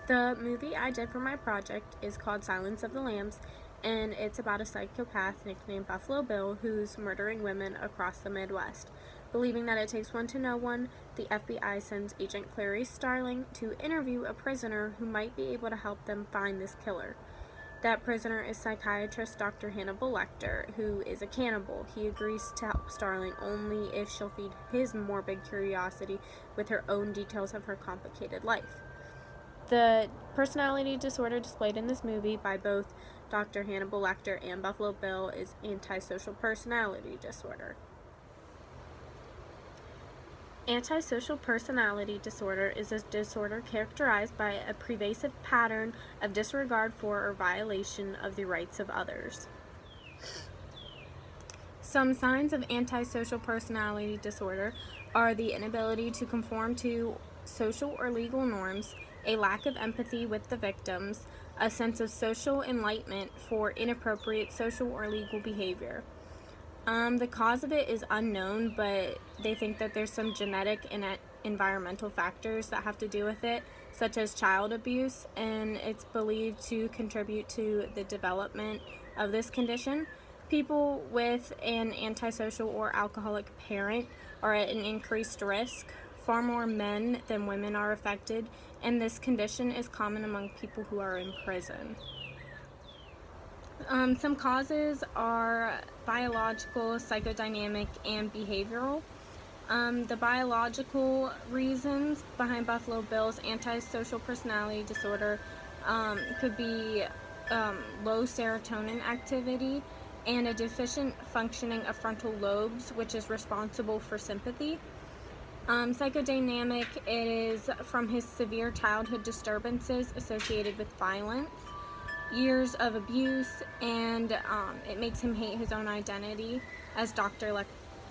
The movie I did for my project is called Silence of the Lambs, and it's about a psychopath nicknamed Buffalo Bill who's murdering women across the Midwest. Believing that it takes one to know one, the FBI sends Agent Clarice Starling to interview a prisoner who might be able to help them find this killer. That prisoner is psychiatrist Dr. Hannibal Lecter, who is a cannibal. He agrees to help Starling only if she'll feed his morbid curiosity with her own details of her complicated life. The personality disorder displayed in this movie by both Dr. Hannibal Lecter and Buffalo Bill is antisocial personality disorder. Antisocial personality disorder is a disorder characterized by a pervasive pattern of disregard for or violation of the rights of others. Some signs of antisocial personality disorder are the inability to conform to social or legal norms, a lack of empathy with the victims, a sense of social enlightenment for inappropriate social or legal behavior. The cause of it is unknown, but they think that there's some genetic and environmental factors that have to do with it, such as child abuse, and it's believed to contribute to the development of this condition. People with an antisocial or alcoholic parent are at an increased risk. Far more men than women are affected, and this condition is common among people who are in prison. Some causes are biological, psychodynamic, and behavioral. The biological reasons behind Buffalo Bill's antisocial personality disorder could be low serotonin activity and a deficient functioning of frontal lobes, which is responsible for sympathy. Psychodynamic, it is from his severe childhood disturbances associated with violence, years of abuse, and it makes him hate his own identity, as Dr.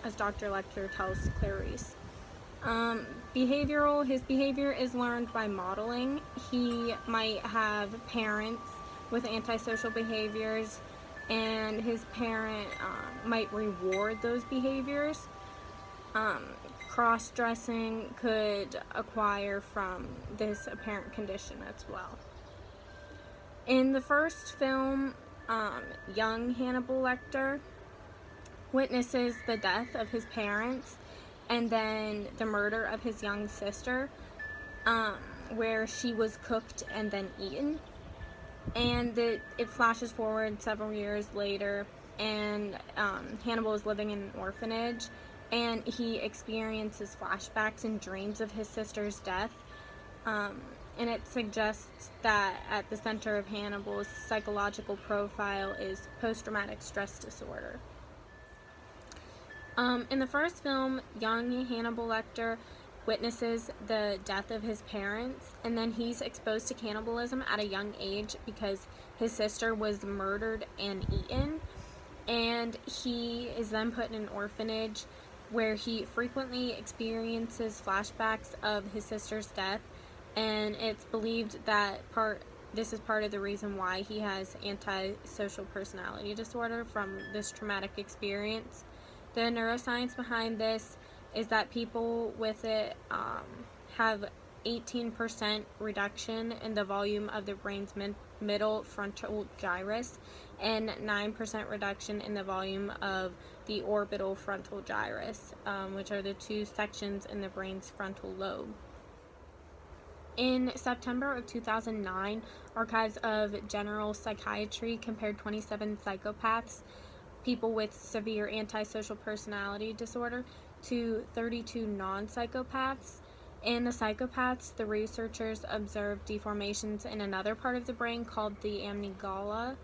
Lecter tells Clarice. Behavioral, his behavior is learned by modeling. He might have parents with antisocial behaviors, and his parent might reward those behaviors. Cross-dressing could acquire from this apparent condition as well. In the first film, young Hannibal Lecter witnesses the death of his parents and then the murder of his young sister, where she was cooked and then eaten. And it flashes forward several years later, and Hannibal is living in an orphanage, and he experiences flashbacks and dreams of his sister's death. And it suggests that at the center of Hannibal's psychological profile is post-traumatic stress disorder. In the first film, young Hannibal Lecter witnesses the death of his parents, and then he's exposed to cannibalism at a young age because his sister was murdered and eaten, and he is then put in an orphanage where he frequently experiences flashbacks of his sister's death. And it's believed that this is part of the reason why he has antisocial personality disorder from this traumatic experience. The neuroscience behind this is that people with it have 18% reduction in the volume of the brain's middle frontal gyrus and 9% reduction in the volume of the orbital frontal gyrus, which are the two sections in the brain's frontal lobe. In September of 2009, Archives of General Psychiatry compared 27 psychopaths, people with severe antisocial personality disorder, to 32 non-psychopaths. In the psychopaths, the researchers observed deformations in another part of the brain called the amygdala,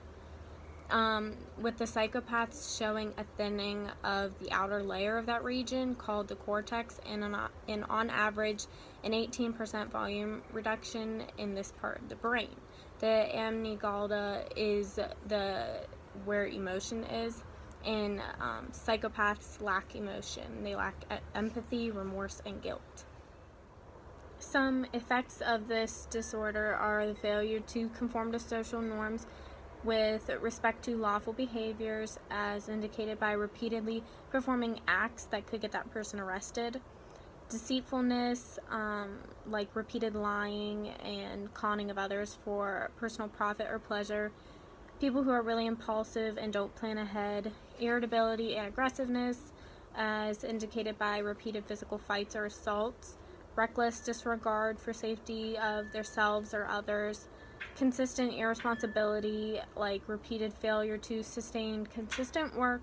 with the psychopaths showing a thinning of the outer layer of that region called the cortex, and on average an 18% volume reduction in this part of the brain. The amygdala is where emotion is, and psychopaths lack emotion. They lack empathy, remorse, and guilt. Some effects of this disorder are the failure to conform to social norms with respect to lawful behaviors, as indicated by repeatedly performing acts that could get that person arrested, Deceitfulness, like repeated lying and conning of others for personal profit or pleasure. People who are really impulsive and don't plan ahead. Irritability and aggressiveness, as indicated by repeated physical fights or assaults. Reckless disregard for safety of themselves or others. Consistent irresponsibility, like repeated failure to sustain consistent work,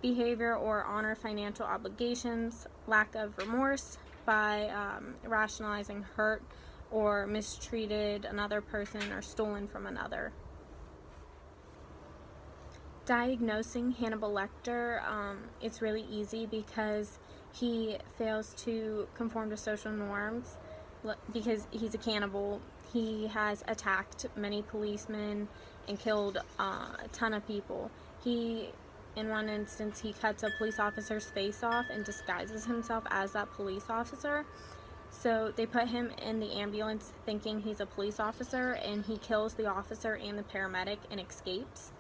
behavior, or honor financial obligations. Lack of remorse by rationalizing hurt or mistreated another person or stolen from another. Diagnosing Hannibal Lecter, it's really easy because he fails to conform to social norms because he's a cannibal. He has attacked many policemen and killed a ton of people. In one instance, he cuts a police officer's face off and disguises himself as that police officer. So they put him in the ambulance thinking he's a police officer, and he kills the officer and the paramedic and escapes.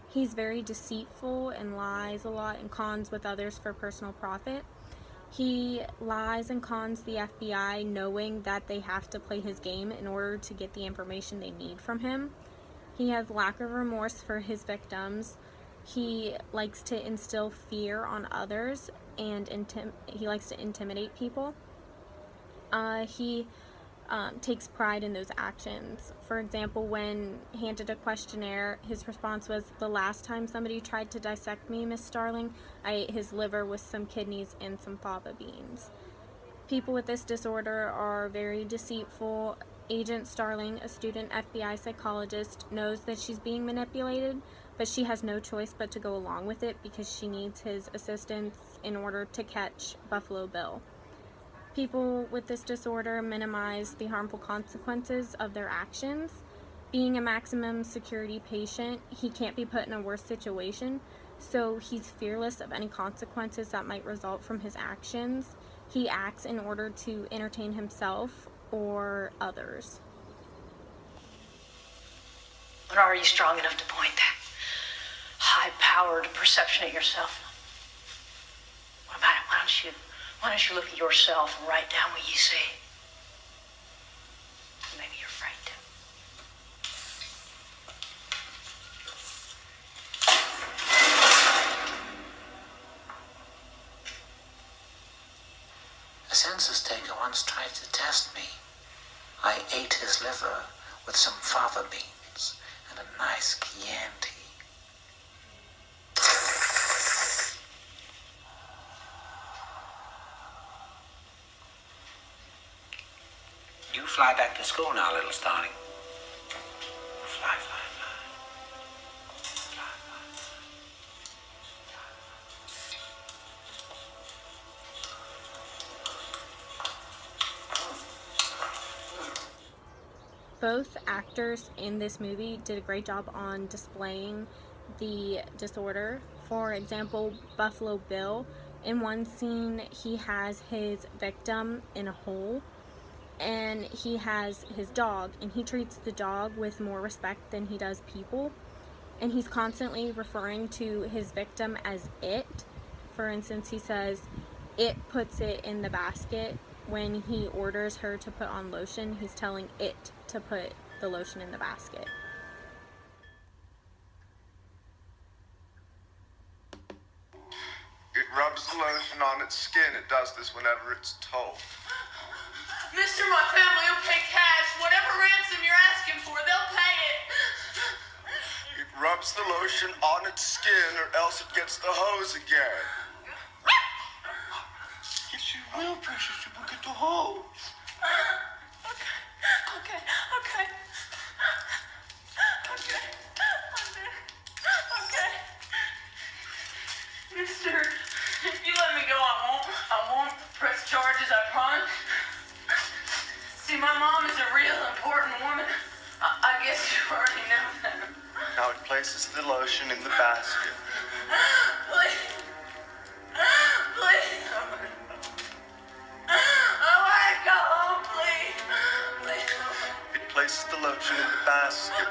He's very deceitful and lies a lot and cons with others for personal profit. He lies and cons the FBI knowing that they have to play his game in order to get the information they need from him. He has lack of remorse for his victims. He likes to instill fear on others, and he likes to intimidate people. He takes pride in those actions. For example, when handed a questionnaire, his response was, "The last time somebody tried to dissect me, Miss Starling, I ate his liver with some kidneys and some fava beans." People with this disorder are very deceitful. Agent Starling, a student FBI psychologist, knows that she's being manipulated, but she has no choice but to go along with it because she needs his assistance in order to catch Buffalo Bill. People with this disorder minimize the harmful consequences of their actions. Being a maximum security patient, he can't be put in a worse situation, so he's fearless of any consequences that might result from his actions. He acts in order to entertain himself or others. But are you strong enough to point that high-powered perception at yourself? What about it? Why don't you look at yourself and write down what you see? Maybe you're afraid to. A census taker once tried to test me. I ate his liver with some fava beans and a nice Chianti. You fly back to school now, little starling. Fly, fly, fly. Fly, fly. Both actors in this movie did a great job on displaying the disorder. For example, Buffalo Bill, in one scene, he has his victim in a hole, and he has his dog, and he treats the dog with more respect than he does people, and he's constantly referring to his victim as it. For instance, he says, "It puts it in the basket." When he orders her to put on lotion, he's telling it to put the lotion in the basket. It rubs the lotion on its skin. It does this whenever it's told. Mister, my family will pay cash. Whatever ransom you're asking for, they'll pay it. It rubs the lotion on its skin, or else it gets the hose again. Yes, you will, precious. You will get the hose. Okay. Mister, if you let me go, I won't press charges, I promise. See, my mom is a real important woman. I guess you already know that. Now it places the lotion in the basket. Please. I want to go home, please. It places the lotion in the basket.